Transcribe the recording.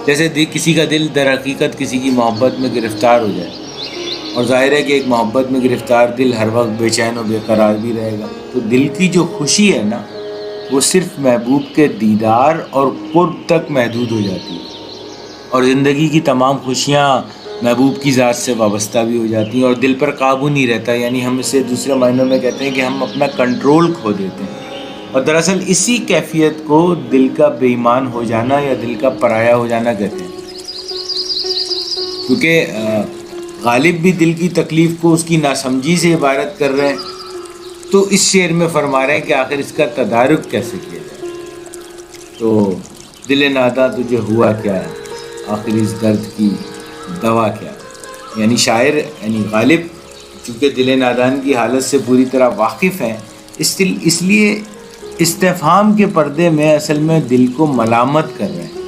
جیسے کسی کا دل در حقیقت کسی کی محبت میں گرفتار ہو جائے، اور ظاہر ہے کہ ایک محبت میں گرفتار دل ہر وقت بے چین و بے قرار بھی رہے گا، تو دل کی جو خوشی ہے نا وہ صرف محبوب کے دیدار اور قرب تک محدود ہو جاتی ہے، اور زندگی کی تمام خوشیاں محبوب کی ذات سے وابستہ بھی ہو جاتی ہیں، اور دل پر قابو نہیں رہتا، یعنی ہم اسے دوسرے معنوں میں کہتے ہیں کہ ہم اپنا کنٹرول کھو دیتے ہیں، اور دراصل اسی کیفیت کو دل کا بے ایمان ہو جانا یا دل کا پرایا ہو جانا کہتے ہیں، کیونکہ غالب بھی دل کی تکلیف کو اس کی ناسمجھی سے عبارت کر رہے ہیں، تو اس شعر میں فرما رہے ہیں کہ آخر اس کا تدارک کیسے کیا جائے۔ تو دل ناداں تجھے ہوا کیا، آخر اس درد کی دوا کیا، یعنی شاعر یعنی غالب چونکہ دل نادان کی حالت سے پوری طرح واقف ہیں، اس لیے استفہام کے پردے میں اصل میں دل کو ملامت کر رہے ہیں